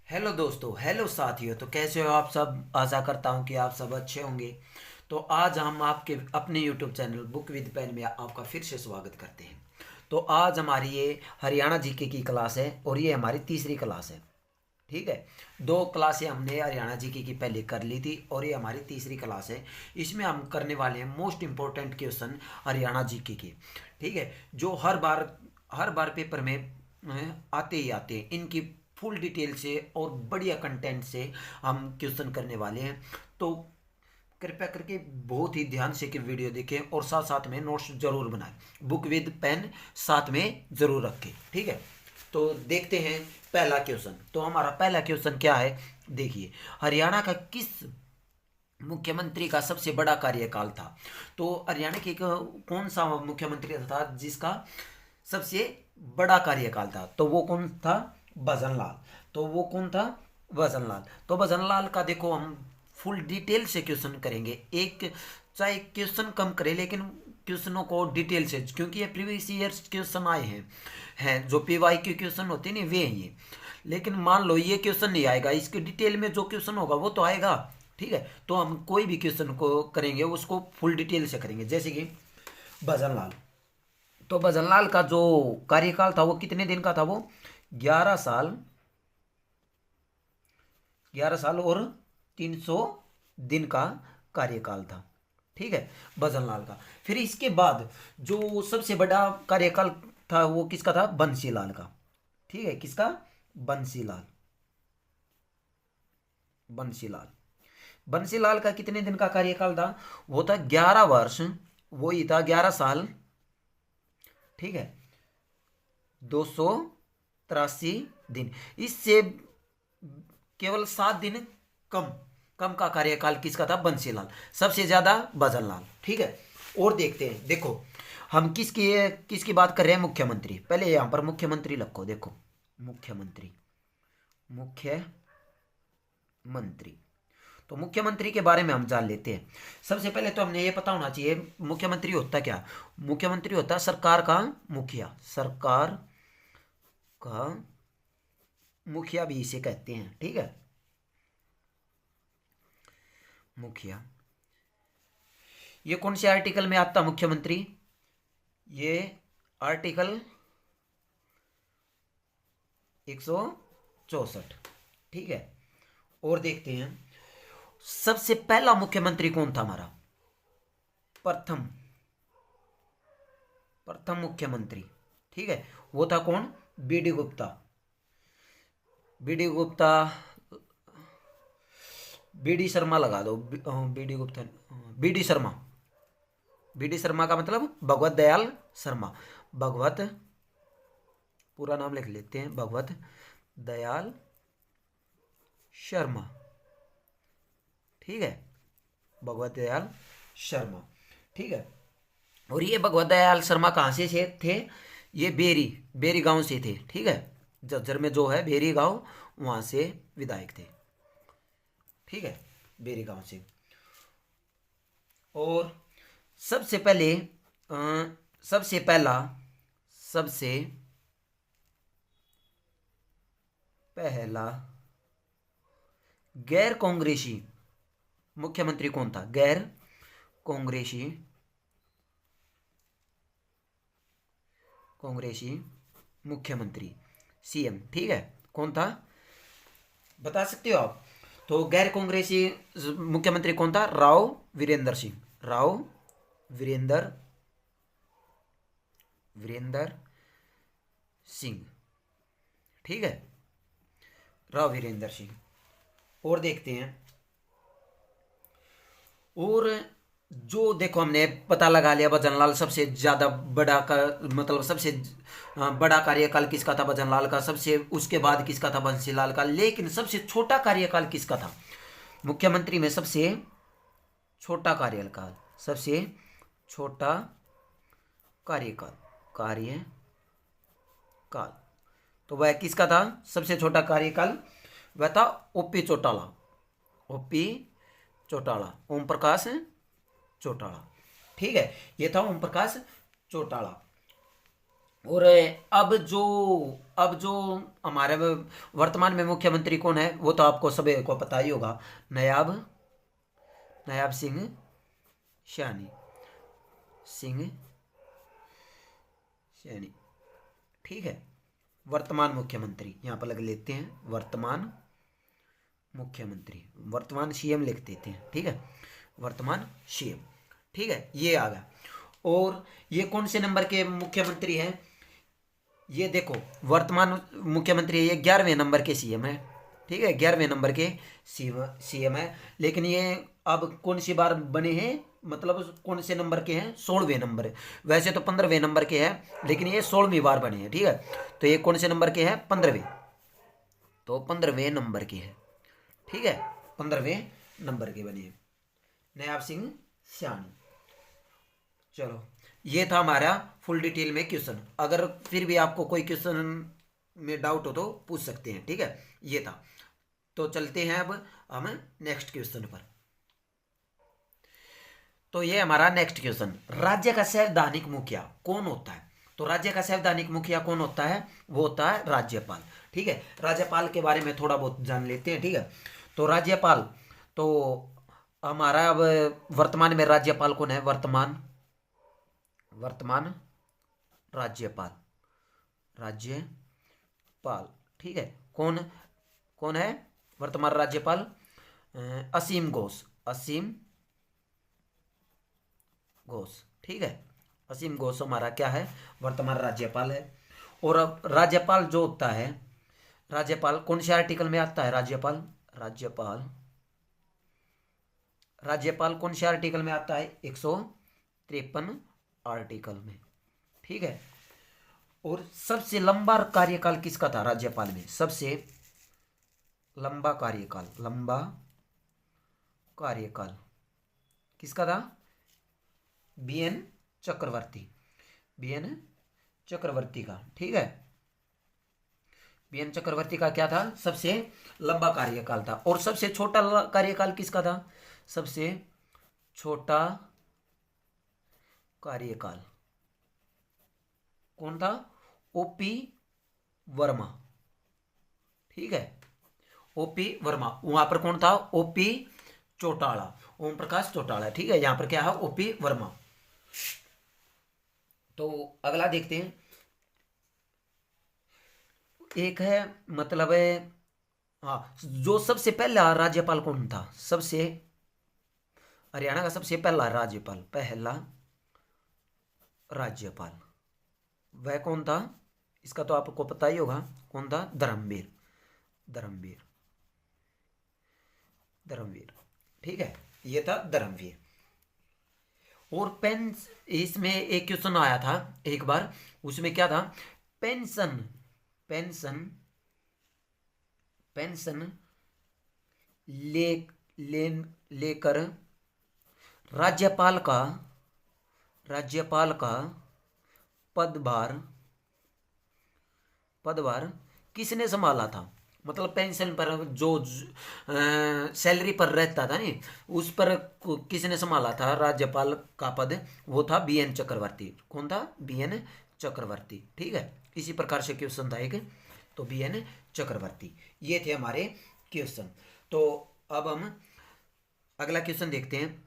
Hello दोस्तों, hello साथियों। तो कैसे हो आप सब? आशा करता हूँ कि आप सब अच्छे होंगे। तो आज हम आपके अपने YouTube channel book with pen में आपका फिर से स्वागत करते हैं। तो आज हमारी ये हरियाणा जीके की क्लास है और ये हमारी तीसरी क्लास है। ठीक है। दो क्लासें हमने हरियाणा जीके की पहले कर ली थी और ये हमारी तीसरी क्लास है। इसमें हम करने वाले हैं most important question Haryana GK के। ठीक है। जो हर बार पेपर में आते ही आते हैं। इनकी फुल डिटेल से और बढ़िया कंटेंट से हम क्वेश्चन करने वाले हैं। तो कृपया करके बहुत ही ध्यान से कि वीडियो देखें और साथ साथ में नोट्स जरूर बनाएं। बुक विद पेन साथ में जरूर रखें। ठीक है। तो देखते हैं पहला क्वेश्चन। तो हमारा पहला क्वेश्चन क्या है? देखिए, हरियाणा का किस मुख्यमंत्री का सबसे बड़ा कार्यकाल था? तो हरियाणा के कौन सा मुख्यमंत्री था जिसका सबसे बड़ा कार्यकाल था? तो वो कौन था? भजन लाल। तो वो कौन था? भजन लाल। तो भजन लाल का देखो, हम फुल डिटेल से क्वेश्चन करेंगे। एक चाहे क्वेश्चन कम करे लेकिन क्वेश्चनों को डिटेल से, क्योंकि ये प्रीवियस ईयर्स क्वेश्चन आए हैं जो पीवाई के क्वेश्चन होते हैं ना, वे हैं ये। लेकिन मान लो ये क्वेश्चन नहीं आएगा, इसके डिटेल में जो क्वेश्चन होगा वो तो आएगा। ठीक है। तो हम कोई भी क्वेश्चन को करेंगे उसको फुल डिटेल से करेंगे। जैसे कि भजन लाल। तो भजन लाल का जो कार्यकाल था वो कितने दिन का था? वो 11 साल, 11 साल और 300 दिन का कार्यकाल था। ठीक है, भजन लाल का। फिर इसके बाद जो सबसे बड़ा कार्यकाल था वो किसका था? बंसीलाल का। ठीक है, किसका? बंसीलाल। बंसीलाल। बंसीलाल का कितने दिन का कार्यकाल था? वो था 11 वर्ष। वो ही था 11 साल। ठीक है, 283 दिन। इससे केवल 7 दिन कम कम का कार्यकाल किसका था? बंसीलाल। सबसे ज्यादा भजन लाल। ठीक है। और देखते हैं। देखो, हम किसकी किसकी बात कर रहे हैं? मुख्यमंत्री। पहले यहां पर मुख्यमंत्री लिखो। देखो, मुख्यमंत्री, मुख्यमंत्री। तो मुख्यमंत्री के बारे में हम जान लेते हैं। सबसे पहले तो हमने ये पता होना चाहिए मुख्यमंत्री होता क्या। मुख्यमंत्री होता है सरकार का मुखिया। सरकार का मुखिया भी इसे कहते हैं। ठीक है, मुखिया। ये कौन से आर्टिकल में आता मुख्यमंत्री? ये आर्टिकल 164। ठीक है। और देखते हैं सबसे पहला मुख्यमंत्री कौन था हमारा? प्रथम प्रथम मुख्यमंत्री। ठीक है, वो था कौन? BD Gupta. BD Gupta. BD Sharma लगा दो। BD Gupta. BD Sharma. BD Sharma का मतलब भगवत दयाल शर्मा। भगवत, पूरा नाम लिख लेते हैं, भगवत दयाल शर्मा। ठीक है, भगवत दयाल शर्मा। ठीक है। और ये भगवत दयाल शर्मा कहाँ से थे? ये बेरी, बेरी गांव से थे। ठीक है, झज्जर में जो है बेरी गांव, वहां से विधायक थे। ठीक है, बेरी गांव से। और सबसे पहले सबसे पहला, सबसे पहला गैर कांग्रेसी मुख्यमंत्री कौन था? गैर कांग्रेसी, कांग्रेसी मुख्यमंत्री, सीएम। ठीक है, कौन था? बता सकते हो आप? तो गैर कांग्रेसी मुख्यमंत्री कौन था? राव वीरेंद्र सिंह। राव वीरेंद्र वीरेंद्र सिंह। ठीक है, राव वीरेंद्र सिंह। और देखते हैं। और जो देखो, हमने पता लगा लिया भजनलाल सबसे ज्यादा बड़ा का मतलब सबसे बड़ा कार्यकाल किसका था? भजनलाल का। सबसे उसके बाद किसका था? बंसीलाल का। लेकिन सबसे छोटा कार्यकाल किसका था मुख्यमंत्री में? सबसे छोटा कार्यकाल, सबसे छोटा कार्यकाल, कार्यकाल। तो वह किसका था सबसे छोटा कार्यकाल? वह था ओपी चौटाला। ओपी चौटाला, ओम प्रकाश चौटाला। ठीक है, ये था ओम प्रकाश चौटाला। और अब जो हमारे वर्तमान में मुख्यमंत्री कौन है वो तो आपको सभी को पता ही होगा, नायाब नायाब सिंह सिंह सैनी। ठीक है, वर्तमान मुख्यमंत्री यहाँ पर लग लेते हैं, वर्तमान मुख्यमंत्री, वर्तमान सीएम लिख देते हैं। ठीक है, वर्तमान सीएम। ठीक है, ये आ गया। और ये कौन से नंबर के मुख्यमंत्री हैं, ये देखो वर्तमान मुख्यमंत्री, ये 11वें नंबर के सीएम है। ठीक है, 11वें नंबर के सीएम है। लेकिन ये अब कौन सी बार बने हैं, मतलब कौन से नंबर के हैं, 16वें नंबर। वैसे तो 15वें नंबर के हैं, लेकिन ये 16वीं बार बने हैं। ठीक है, तो ये कौन से नंबर के हैं, 15वें, तो 15वें नंबर के हैं। ठीक है, 15वें नंबर के बने हैं, नायाब सिंह सैनी। चलो, ये था हमारा फुल डिटेल में क्वेश्चन। अगर फिर भी आपको कोई क्वेश्चन में डाउट हो तो पूछ सकते हैं। ठीक है, ये था। तो चलते हैं अब हम नेक्स्ट क्वेश्चन पर। तो ये हमारा नेक्स्ट क्वेश्चन, राज्य का संवैधानिक मुखिया कौन होता है। तो राज्य का संवैधानिक मुखिया कौन होता है, वो होता है राज्यपाल। ठीक है, राज्यपाल के बारे में थोड़ा बहुत जान लेते हैं। ठीक है, तो राज्यपाल, तो हमारा अब वर्तमान में राज्यपाल कौन है, वर्तमान राज्यपाल, राज्यपाल। ठीक है, कौन कौन है वर्तमान राज्यपाल, असीम घोष, असीम घोष। ठीक है, असीम घोष हमारा क्या है, वर्तमान राज्यपाल है। और अब राज्यपाल जो होता है, राज्यपाल कौन से आर्टिकल में आता है, राज्यपाल राज्यपाल राज्यपाल कौन से आर्टिकल में आता है, 153 आर्टिकल में। ठीक है, और सबसे लंबा कार्यकाल किसका था राज्यपाल में, सबसे लंबा कार्यकाल किसका था, बीएन चक्रवर्ती का। ठीक है, बीएन चक्रवर्ती का क्या था, सबसे लंबा कार्यकाल था। और सबसे छोटा कार्यकाल किसका था, सबसे छोटा कार्यकाल कौन था, ओपी वर्मा। ठीक है, ओपी वर्मा। वहां पर कौन था, ओपी चौटाला, ओम प्रकाश चौटाला। ठीक है, यहां पर क्या है, ओपी वर्मा। तो अगला देखते हैं, एक है मतलब है, हाँ, जो सबसे पहला राज्यपाल कौन था, सबसे हरियाणा का सबसे पहला राज्यपाल वह कौन था, इसका तो आपको पता ही होगा, कौन था, धर्मवीर। ठीक है, ये था धर्मवीर। और इसमें एक क्वेश्चन आया था एक बार, उसमें क्या था, पेंशन लेकर राज्यपाल का पदभार किसने संभाला था। मतलब पेंशन पर जो सैलरी पर रहता था नहीं, उस पर किसने संभाला था राज्यपाल का पद, वो था बीएन चक्रवर्ती। कौन था, बीएन चक्रवर्ती। ठीक है, इसी प्रकार से क्वेश्चन था एक, तो बीएन चक्रवर्ती। ये थे हमारे क्वेश्चन। तो अब हम अगला क्वेश्चन देखते हैं।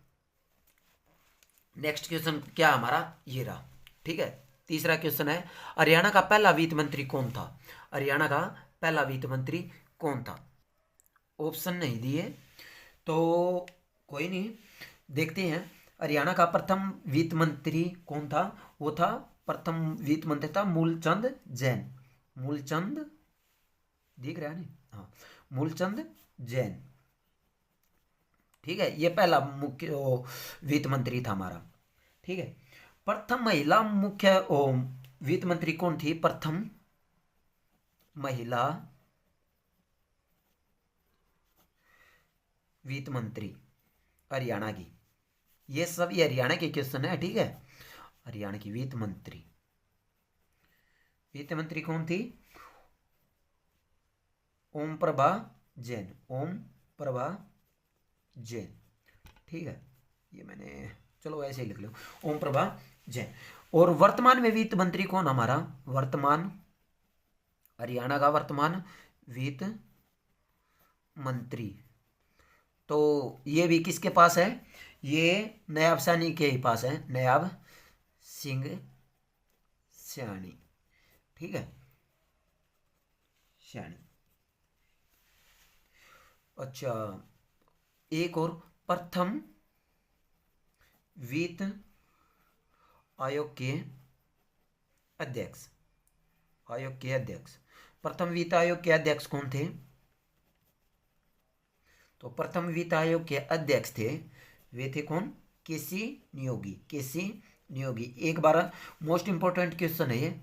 नेक्स्ट क्वेश्चन क्या हमारा, ये रहा। ठीक है, तीसरा क्वेश्चन है, हरियाणा का पहला वित्त मंत्री कौन था, हरियाणा का पहला वित्त मंत्री कौन था। ऑप्शन नहीं दिए तो कोई नहीं, देखते हैं। हरियाणा का प्रथम वित्त मंत्री कौन था, वो था, प्रथम वित्त मंत्री था मूलचंद जैन। दिख रहा है नहीं, हाँ, मूलचंद जैन। ठीक है, ये पहला मुख्य वित्त मंत्री था हमारा। ठीक है, प्रथम महिला मुख्य वित्त मंत्री कौन थी, प्रथम महिला वित्त मंत्री हरियाणा की। ये सब ये हरियाणा के क्वेश्चन है। ठीक है, हरियाणा की वित्त मंत्री कौन थी, ओम प्रभा जैन। ठीक है, ये मैंने, चलो ऐसे ही लिख लो, ओम प्रभा जैन। और वर्तमान में वित्त मंत्री कौन हमारा, वर्तमान हरियाणा का वर्तमान वित्त मंत्री, तो ये भी किसके पास है, ये नायब सैनी के ही पास है, नायब सिंह सैनी, ठीक है, सैनी। अच्छा, एक और, प्रथम वित्त आयोग के अध्यक्ष, आयोग के अध्यक्ष, प्रथम वित्त आयोग के अध्यक्ष कौन थे, तो प्रथम वित्त आयोग के अध्यक्ष थे, वे थे कौन, केसी नियोगी, केसी नियोगी। एक बार मोस्ट इंपोर्टेंट क्वेश्चन है ये,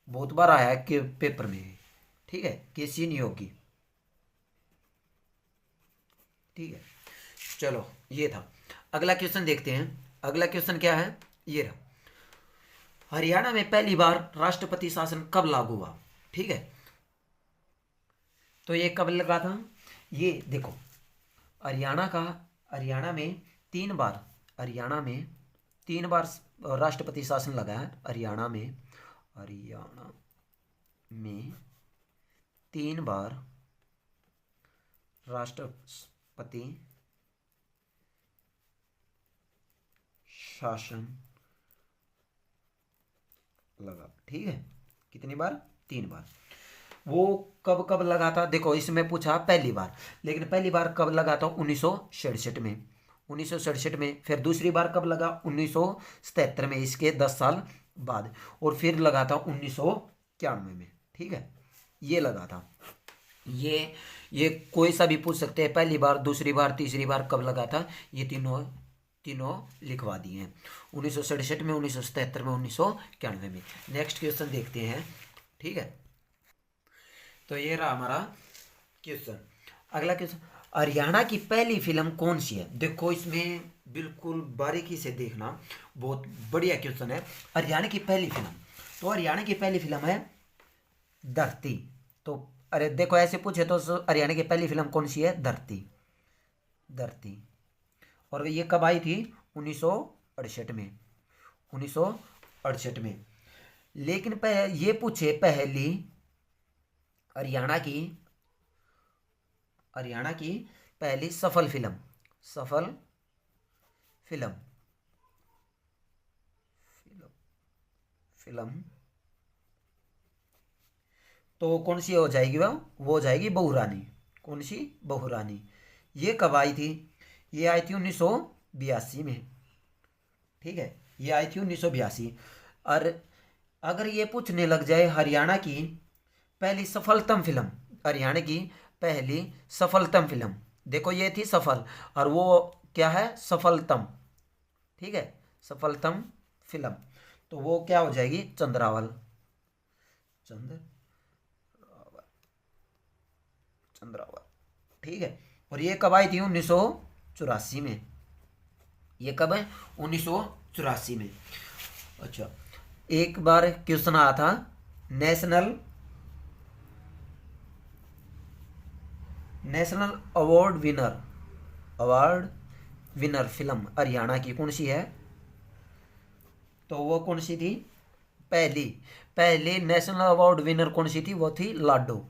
बहुत बार आया है कि पेपर में, ठीक है, केसी नियोगी, ठीक है। चलो ये था, अगला क्वेश्चन देखते हैं। अगला क्वेश्चन क्या है, ये रहा, हरियाणा में पहली बार राष्ट्रपति शासन कब लागू हुआ, ठीक है, तो ये कब लगा था, ये देखो, हरियाणा में तीन बार, हरियाणा में तीन बार राष्ट्रपति शासन लगा है, हरियाणा में तीन बार राष्ट्रपति शासन लगा, ठीक है, कितनी बार, तीन बार। वो कब कब लगा था, देखो इसमें पूछा पहली बार, लेकिन पहली बार कब लगा था, 1967 में, 1967 में। फिर दूसरी बार कब लगा, 1977 में, इसके 10 साल बाद। और फिर लगा था 1991 में, ठीक है, ये लगा था। ये कोई सा भी पूछ सकते हैं, पहली बार, दूसरी बार, तीसरी बार कब लगा था, ये तीनों लिखवा दिए हैं, 1967 में, 1977 में, 1991 में। नेक्स्ट क्वेश्चन देखते हैं, ठीक है, तो ये रहा हमारा क्वेश्चन। अगला क्वेश्चन, हरियाणा की पहली फिल्म कौन सी है, देखो इसमें बिल्कुल बारीकी से देखना, बहुत बढ़िया क्वेश्चन है। हरियाणा की पहली फिल्म, तो हरियाणा की पहली फिल्म है धरती। तो अरे देखो ऐसे पूछे तो हरियाणा की पहली फिल्म कौन सी है, धरती, धरती। और ये कब आई थी, 1968 में, 1968 में। लेकिन ये पूछे पहली हरियाणा की पहली सफल फिल्म, सफल फिल्म, तो कौन सी हो जाएगी, वो हो जाएगी बहू रानी। कौन सी, बहू रानी। ये कब आई थी, ये आई थी 1982 में, ठीक है, ये आई थी 1982। और अगर ये पूछने लग जाए हरियाणा की पहली सफलतम फिल्म, हरियाणा की पहली सफलतम फिल्म, देखो ये थी सफल, और वो क्या है, सफलतम, ठीक है, सफलतम फिल्म, तो वो क्या हो जाएगी, चंद्रावल, चंद्रावल, ठीक है। और ये कब आई थी, 1984 में, ये कब है, 1984 में। अच्छा, एक बार क्वेश्चन आया था, national award winner film Haryana की कौन सी है, तो वो कौन सी थी, पहली नेशनल अवार्ड विनर कौन सी थी, वो थी लाडो,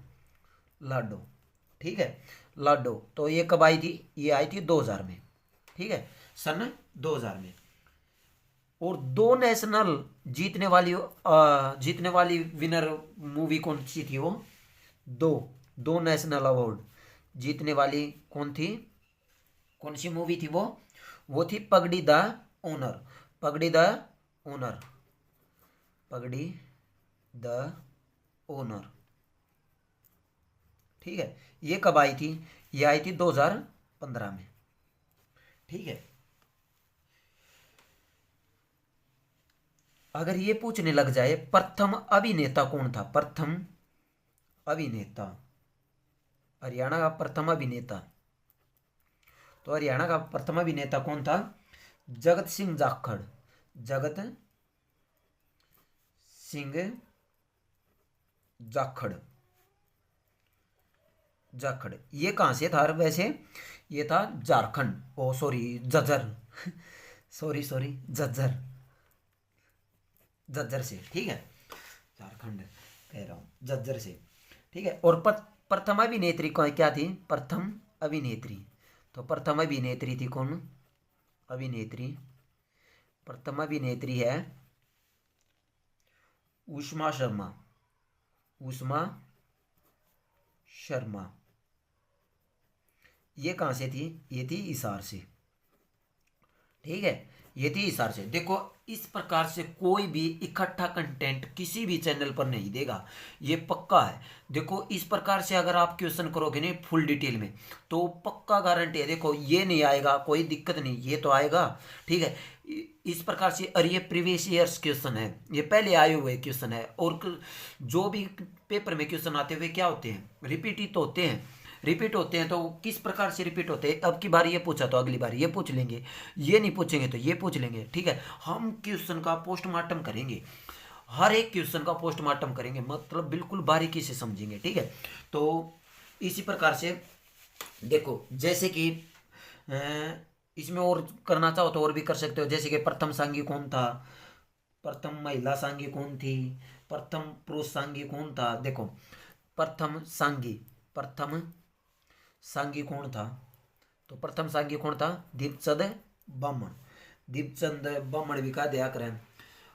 ठीक है, लाडो। तो ये कब आई थी, ये आई थी 2000 में, ठीक है, सन 2000 में। और दो नेशनल जीतने वाली विनर मूवी कौन सी थी, वो दो नेशनल अवार्ड जीतने वाली कौन सी मूवी थी, वो थी पगड़ी द ओनर, पगड़ी द ओनर, ठीक है। ये कब आई थी, ये आई थी 2015 में, ठीक है। अगर ये पूछने लग जाए प्रथम अभिनेता कौन था, प्रथम अभिनेता, हरियाणा का प्रथम अभिनेता, तो हरियाणा का प्रथम अभिनेता कौन था, जगत सिंह जाखड़, जाखड़। ये कहाँ से था वैसे, ये था झारखंड, ओ सॉरी झज्जर, सॉरी झज्जर, झज्जर से, ठीक है, झारखंड कह रहा हूँ, झज्जर से, ठीक है। और प्रथम अभिनेत्री कौन क्या थी? प्रथम अभिनेत्री, तो प्रथम अभिनेत्री थी कौन? अभिनेत्री, प्रथम अभिनेत्री है उष्मा शर्मा, उष्मा शर्मा। ये कहाँ से थी? ये थी हिसार से, ठीक है, ये थी हिसार से। देखो इस प्रकार से कोई भी इकट्ठा कंटेंट किसी भी चैनल पर नहीं देगा, ये पक्का है। देखो इस प्रकार से अगर आप क्वेश्चन करोगे नहीं फुल डिटेल में तो पक्का गारंटी है, देखो ये नहीं आएगा, कोई दिक्कत नहीं, ये तो आएगा, ठीक है। इस प्रकार से, और ये प्रीवियस ईयर्स क्वेश्चन है, ये पहले आए हुए क्वेश्चन है। और जो भी पेपर में क्वेश्चन आते हुए क्या होते हैं? रिपीट ही तो होते हैं, रिपीट होते हैं। तो किस प्रकार से रिपीट होते हैं? अब की बार ये पूछा तो अगली बार ये पूछ लेंगे, ये नहीं पूछेंगे तो ये पूछ लेंगे, ठीक है। हम क्वेश्चन का पोस्टमार्टम करेंगे, हर एक क्वेश्चन का पोस्टमार्टम करेंगे, मतलब बिल्कुल बारीकी से समझेंगे, ठीक है। तो इसी प्रकार से देखो, जैसे कि इसमें और करना चाहो तो और भी कर सकते हो। जैसे कि प्रथम सांघी कौन था? प्रथम महिला सांघी कौन थी? प्रथम पुरुष सांघी कौन था? देखो प्रथम सांघी, प्रथम सांघी कौन था? तो प्रथम सांघी कौन था? दीपचंद बामण, दीपचंद बामण भी का दया करें।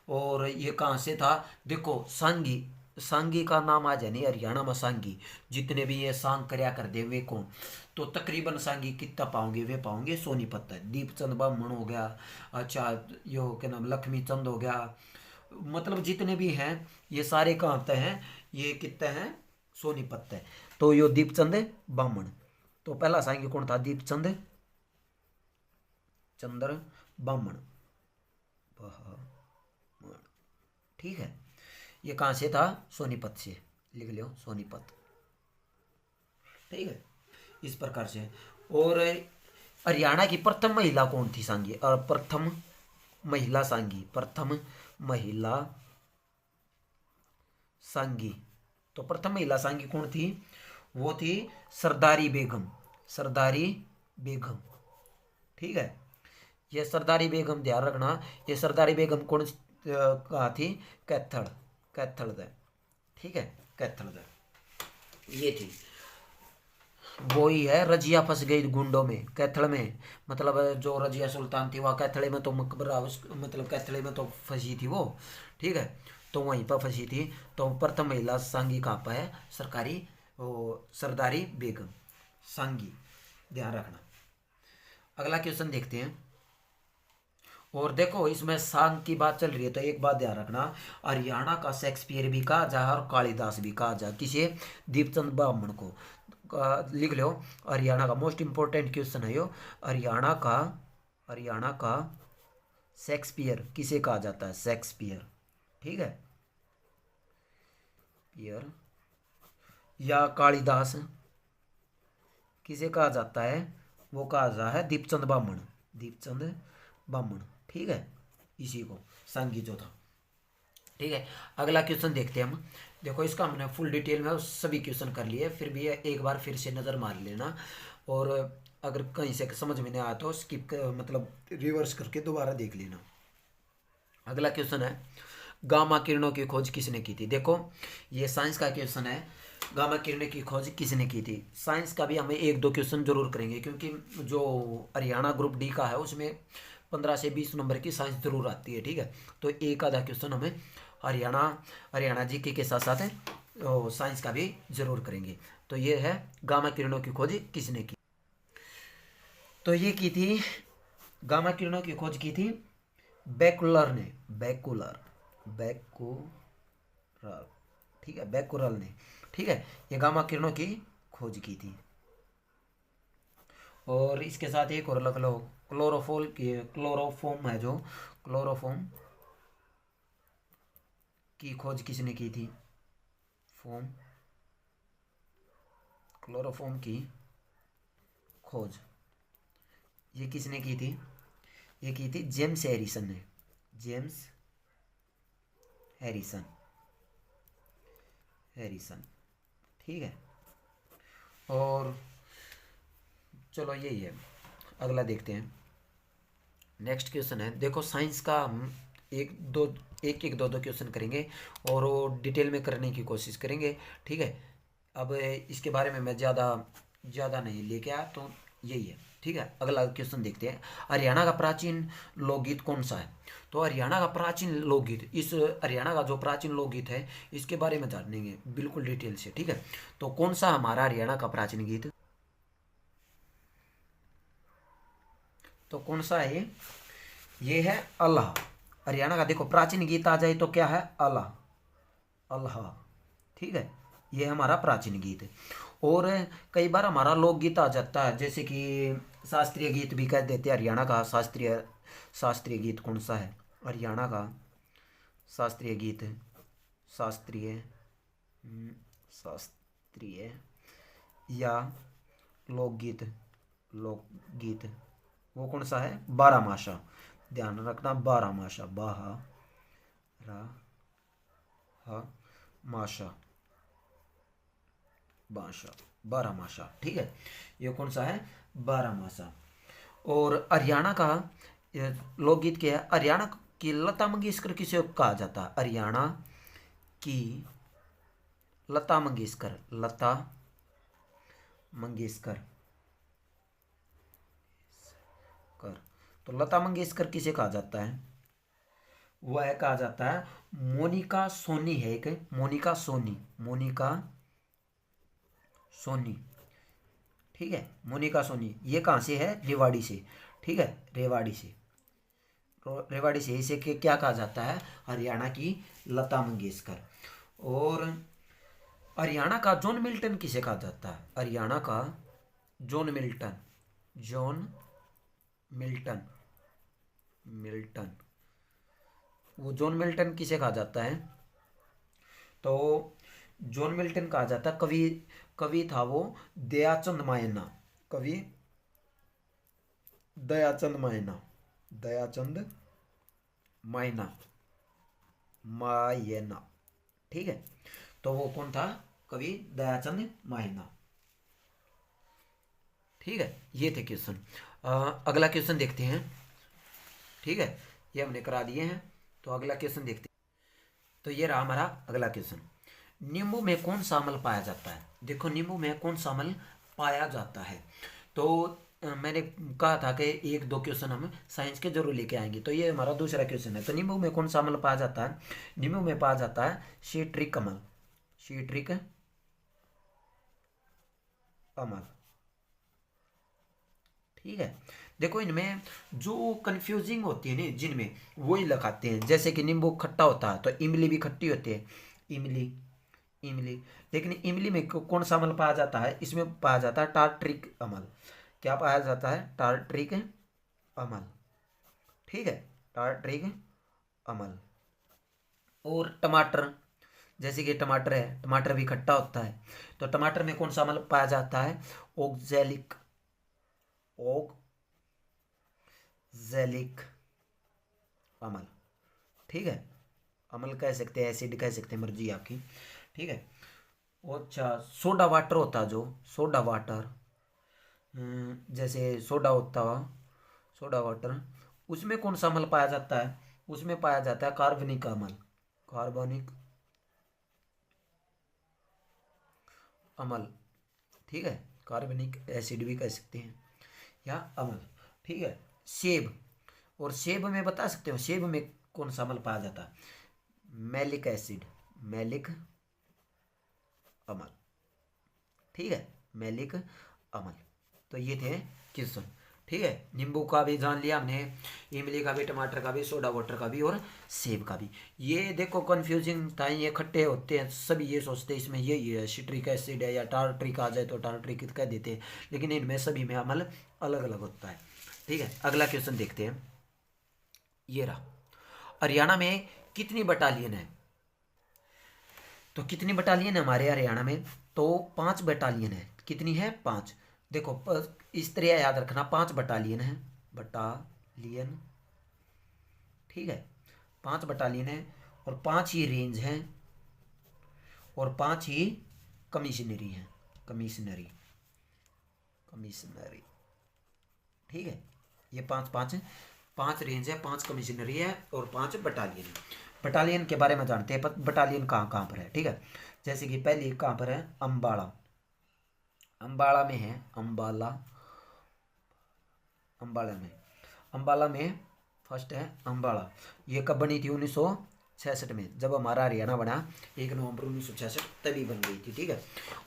और ये कहाँ से था? देखो सांघी, सांघी का नाम आ जाए नहीं, हरियाणा में सांघी जितने भी ये सांग करया कर दे वे कौन? तो तकरीबन सांघी कितना पाओगे? वे पाओगे सोनीपत है, दीपचंद बामण हो गया, अच्छा यो क्या नाम, लक्ष्मी चंद हो गया, मतलब जितने भी हैं ये सारे कहाँ आते हैं? ये कितने हैं? सोनीपत है। तो यो दीपचंद बामण। तो पहला सांघी कौन था? दीपचंद चंद्र बामण, ठीक है। ये कहाँ से था? सोनीपत से, लिख लो सोनीपत, ठीक है, इस प्रकार से। और हरियाणा की प्रथम महिला कौन थी सांगी? और प्रथम महिला सांगी, प्रथम महिला सांगी, तो प्रथम महिला सांगी कौन थी? वो थी सरदारी बेगम, सरदारी बेगम, ठीक है। ये सरदारी बेगम ध्यान रखना, ये सरदारी बेगम कौन कहा थी? कैथल, कैथल दे, ठीक है, कैथल दे ये थी। वो ही है रजिया फंस गई गुंडों में, कैथल में, मतलब जो रजिया सुल्तान थी वह कैथले में तो मकबरा मतलब कैथले में तो फंसी थी वो, ठीक है, तो वहीं पर फंसी थी। तो प्रथम महिला सांगी कहाँ पर है? सरकारी वो सरदारी बेगम सांगी, ध्यान रखना। अगला क्वेश्चन देखते हैं। और देखो इसमें सांग की बात चल रही है तो एक बात ध्यान रखना, हरियाणा का शेक्सपियर भी कहा जाए और कालिदास भी कहा जाए, किसे? दीपचंद ब्राह्मण को। लिख लो, हरियाणा का मोस्ट इंपोर्टेंट क्वेश्चन है यो, हरियाणा का, हरियाणा का शेक्सपियर किसे कहा जाता है? शेक्सपियर, ठीक है, पियर या कालिदास किसे कहा जाता है? वो कहा जाता है दीपचंद ब्राह्मण, दीपचंद ब्राह्मण, ठीक है, इसी को सांगी जो था, ठीक है। अगला क्वेश्चन देखते हैं हम। देखो इसका हमने फुल डिटेल में सभी क्वेश्चन कर लिए, फिर भी एक बार फिर से नज़र मार लेना, और अगर कहीं से समझ में नहीं आया तो स्किप मतलब रिवर्स करके दोबारा देख लेना। अगला क्वेश्चन है, गामा किरणों की खोज किसने की थी? देखो ये साइंस का क्वेश्चन है, गामा किरणें की खोज किसने की थी? साइंस का भी हमें एक दो क्वेश्चन जरूर करेंगे, क्योंकि जो हरियाणा ग्रुप डी का है उसमें 15 से 20 नंबर की साइंस जरूर आती है, ठीक है। तो एक आधा क्वेश्चन हमें हरियाणा जीके के साथ साथ साइंस का भी जरूर करेंगे। तो ये है गामा किरणों की खोज किसने की? तो ये की थी, गामा किरणों की खोज की थी बैकुलर ने, बैकुलर, बैकुलर, ठीक है, बैकुलर ने, ठीक है, ये गामा किरणों की खोज की थी। और इसके साथ एक और लग लो, क्लोरोफोल की, क्लोरोफॉर्म है जो, क्लोरोफॉर्म की खोज किसने की थी? फॉर्म, क्लोरोफॉर्म की खोज ये किसने की थी? ये की थी जेम्स हैरिसन ने, जेम्स हैरिसन, हैरिसन, ठीक है। और चलो यही है, अगला देखते हैं। नेक्स्ट क्वेश्चन है, देखो साइंस का हम एक एक दो क्वेश्चन करेंगे और वो डिटेल में करने की कोशिश करेंगे। ठीक है, अब इसके बारे में मैं ज़्यादा नहीं लेके आया, तो यही है। ठीक है, अगला क्वेश्चन देखते हैं। हरियाणा का प्राचीन लोकगीत कौन सा है? तो हरियाणा का प्राचीन लोकगीत, इस हरियाणा का जो प्राचीन लोकगीत है इसके बारे में जानेंगे बिल्कुल डिटेल से। ठीक है, तो कौन सा हमारा हरियाणा का प्राचीन गीत, तो कौन सा है ये है अल्लाह। हरियाणा का देखो प्राचीन गीत आ जाए तो क्या है? अल्लाह, अल्लाह। ठीक है, ये हमारा प्राचीन गीत है। और कई बार हमारा लोकगीत आ जाता है, जैसे कि शास्त्रीय गीत भी कह देते हैं। हरियाणा का शास्त्रीय गीत कौन सा है? हरियाणा का शास्त्रीय गीत, शास्त्रीय शास्त्रीय या लोकगीत, लोकगीत वो कौन सा है? बारहमासा। ध्यान रखना, बारहमासा, बाहा रा हा माशा, बाशा, बारहमासा। ठीक है, ये कौन सा है? बारहमासा। और हरियाणा का लोकगीत क्या है? हरियाणा की लता मंगेशकर किसे कहा जाता है? हरियाणा की लता मंगेशकर, लता मंगेशकर कर, तो लता मंगेशकर किसे कहा जाता है? वह कहा जाता है मोनिका सोनी है एक, मोनिका सोनी, मोनिका सोनी। ठीक है, मोनिका सोनी, ये कहाँ से है? रेवाड़ी से। ठीक है, रेवाड़ी से, रेवाड़ी से। इसे क्या कहा जाता है? हरियाणा की लता मंगेशकर। और हरियाणा का जॉन मिल्टन किसे कहा जाता है? हरियाणा का John Milton, John Milton, Milton, वो जॉन मिल्टन किसे कहा जाता है? तो जॉन मिल्टन कहा जाता है, कवि, कवि था वो दयाचंद मायना, कवि दयाचंद मायना, दयाचंद मायना, मायना। ठीक है, तो वो कौन था? कवि दयाचंद मायना। ठीक है, ये थे क्वेश्चन। अगला क्वेश्चन देखते हैं। ठीक है, ये हमने करा दिए हैं, तो अगला क्वेश्चन देखते हैं। तो ये रहा हमारा अगला क्वेश्चन। नींबू में कौन सा अम्ल पाया जाता है? देखो, नींबू में कौन सा अम्ल पाया जाता है? तो मैंने कहा था कि एक दो क्वेश्चन हम साइंस के जरूर लेके आएंगे, तो ये हमारा दूसरा क्वेश्चन है। तो नींबू में कौन सा अम्ल पाया जाता है? नींबू में पाया जाता है सीट्रिक अम्ल, सीट्रिक अम्ल। ठीक है, देखो इनमें जो कंफ्यूजिंग होती है ना, जिनमें वही लगाते हैं। जैसे कि नींबू खट्टा होता है तो इमली भी खट्टी होती है, इमली, इमली। लेकिन इमली में कौन सा अम्ल पाया जाता है? इसमें पाया जाता है टार्ट्रिक अम्ल। क्या पाया जाता है? टार्ट्रिक अम्ल। ठीक है, टार्ट्रिक अम्ल। और टमाटर, जैसे कि टमाटर है, टमाटर भी खट्टा होता है, तो टमाटर में कौन सा अम्ल पाया जाता है? ओक्जेलिक, ओक्जेलिक अम्ल। ठीक है, अम्ल कह सकते हैं, एसिड कह सकते हैं, मर्जी है आपकी। ठीक है, अच्छा, सोडा वाटर होता है, जो सोडा वाटर, जैसे सोडा होता है, सोडा वाटर, उसमें कौन सा अम्ल पाया जाता है? उसमें पाया जाता है कार्बनिक अम्ल, कार्बनिक अम्ल। ठीक है, कार्बनिक एसिड भी कह सकते हैं या अम्ल। ठीक है, सेब, और सेब में बता सकते हो सेब में कौन सा अम्ल पाया जाता है? मैलिक एसिड, मैलिक अम्ल। ठीक है, मैलिक अम्ल। तो ये थे क्वेश्चन। ठीक है, नींबू का भी जान लिया हमने, इमली का भी, टमाटर का भी, सोडा वाटर का भी और सेब का भी। ये देखो कंफ्यूजिंग था, ये खट्टे होते हैं, सभी ये सोचते हैं इसमें यही है, सिट्रिक एसिड है, या टार्ट्रिक आ जाए तो टार्ट्रिक कह देते हैं, लेकिन इनमें सभी में अमल अलग अलग होता है। ठीक है, अगला क्वेश्चन देखते हैं। ये रहा, हरियाणा में कितनी बटालियन है? तो कितनी बटालियन है हमारे हरियाणा में? तो 5 बटालियन है। कितनी है? 5। देखो इस तरह याद रखना, 5 बटालियन है, बटालियन। ठीक है, 5 बटालियन है, और 5 ही रेंज हैं, और 5 ही कमिश्नरी हैं, कमिश्नरी, कमिश्नरी। ठीक है, ये 5 5 5 रेंज है, 5 कमिश्नरी है और 5 बटालियन है। बटालियन के बारे में जानते हैं, बटालियन कहाँ कहाँ पर है, ठीक है। जैसे कि पहली कहाँ पर है, अम्बाड़ा, अम्बाड़ा में है, अम्बाला, अम्बाड़ा में, अम्बाला में फर्स्ट है अम्बाड़ा। ये कब बनी थी, 1966 में, जब हमारा हरियाणा बना 1 नवंबर 1966 तभी बन गई थी, ठीक है।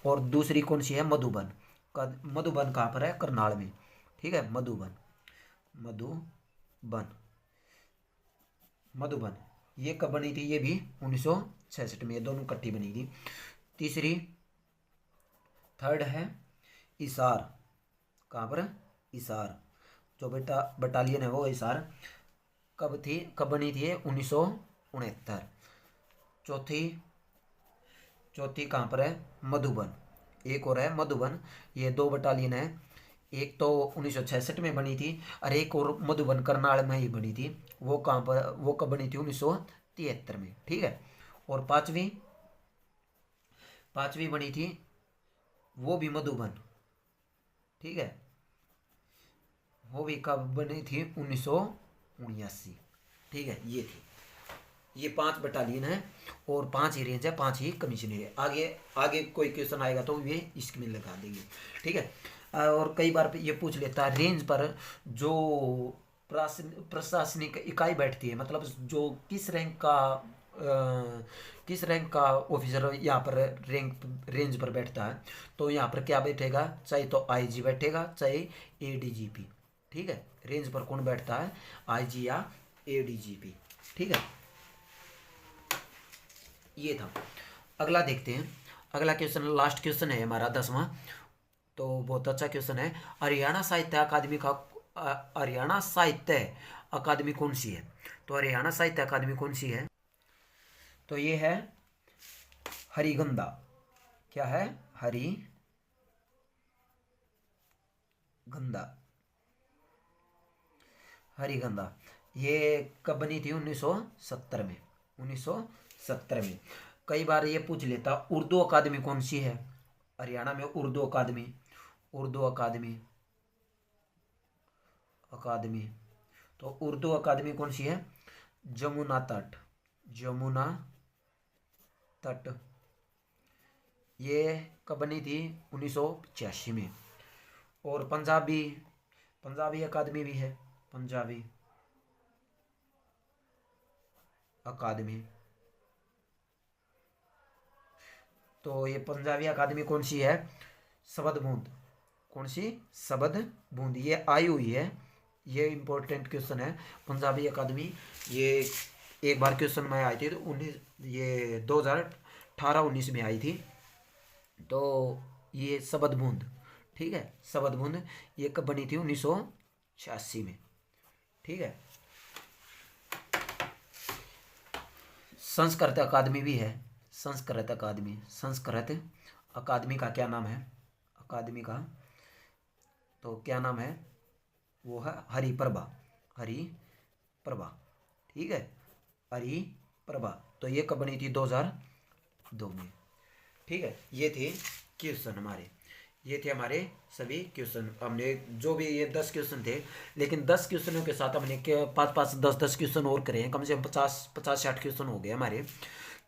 और दूसरी कौन सी है, मधुबन, मधुबन कहाँ पर है, करनाल में, ठीक है। मधुबन, मधुबन, मधुबन ये कब बनी थी, ये भी 1966 में, ये दोनों इकट्ठी बनी थी। तीसरी, थर्ड है इसार, कहाँ पर, इसार, जो बटालियन है वो इसार, कब थी, कब बनी थी, 1969। चौथी, चौथी कहाँ पर है, मधुबन, एक और है मधुबन, ये 2 बटालियन है, एक तो 1966 में बनी थी और एक और मधुबन करनाल में ही बनी थी। वो कहाँ पर, वो कब बनी थी, 1973 में, ठीक है। और पांचवी, पांचवी बनी थी, वो भी मधुबन, ठीक है, वो भी कब बनी थी, 1979, ठीक है। ये थी, ये 5 बटालियन है और 5 ही रेंज है, 5 ही कमीशन है। आगे आगे कोई क्वेश्चन आएगा तो ये इसमें लगा देंगे, ठीक है। और कई बार ये पूछ लेता है, रेंज पर जो प्रशासनिक इकाई बैठती है, मतलब जो किस रैंक का किस रैंक का ऑफिसर यहाँ पर रैंक रेंज पर बैठता है, तो यहाँ पर क्या बैठेगा, चाहे तो आईजी बैठेगा, चाहे एडीजीपी, ठीक है। रेंज पर कौन बैठता है, आईजी या एडीजीपी, ठीक है। ये था। अगला देखते हैं, अगला क्वेश्चन लास्ट क्वेश्चन है हमारा 10वां, तो बहुत अच्छा क्वेश्चन है। हरियाणा साहित्य अकादमी का हरियाणा साहित्य अकादमी कौन सी है, तो हरियाणा साहित्य अकादमी कौन सी है, तो ये है हरिगंधा, क्या है, हरिगंधा, हरिगंधा। ये कब बनी थी, 1970 में, 1970 में। कई बार ये पूछ लेता, उर्दू अकादमी कौन सी है, हरियाणा में उर्दू अकादमी, उर्दू अकादमी, अकादमी, तो उर्दू अकादमी कौन सी है, जमुना तट, जमुना तट, ये कब बनी थी, 1985 में। और पंजाबी, पंजाबी अकादमी भी है, पंजाबी अकादमी, तो ये पंजाबी अकादमी कौन सी है, शबद बूंद, कौन सी, शबद बूंद, ये आई हुई है, ये इंपॉर्टेंट क्वेश्चन है। पंजाबी अकादमी, ये एक बार क्वेश्चन में आई थी, तो 2018-19 में आई थी, तो ये शबद बूंद, ठीक है, शबद बूंद, ये कब बनी थी, 1986 में, ठीक है। संस्कृत अकादमी भी है, संस्कृत अकादमी, संस्कृत अकादमी का क्या नाम है, अकादमी का तो क्या नाम है, वो है हरिप्रभा, हरिप्रभा, ठीक है, हरिप्रभा। तो ये कब बनी थी, 2002 में, ठीक है। ये थे क्वेश्चन हमारे, ये थे हमारे सभी क्वेश्चन। हमने जो भी ये 10 क्वेश्चन थे, लेकिन 10 क्वेश्चनों के साथ हमने 5-5, 10-10 क्वेश्चन और करे हैं, कम से कम 50-60 क्वेश्चन हो गए हमारे,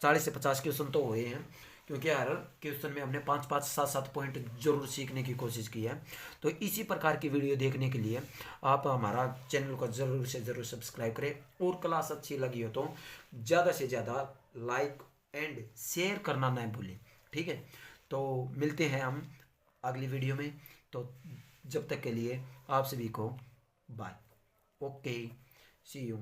40 से 50 क्वेश्चन तो हुए हैं, क्योंकि हर क्वेश्चन में हमने 5-5, 7-7 पॉइंट जरूर सीखने की कोशिश की है। तो इसी प्रकार की वीडियो देखने के लिए आप हमारा चैनल को ज़रूर से ज़रूर सब्सक्राइब करें, और क्लास अच्छी लगी हो तो ज़्यादा से ज़्यादा लाइक एंड शेयर करना ना भूलें, ठीक है। तो मिलते हैं हम अगली वीडियो में, तो जब तक के लिए आप सभी को बाय, ओके, सी यू।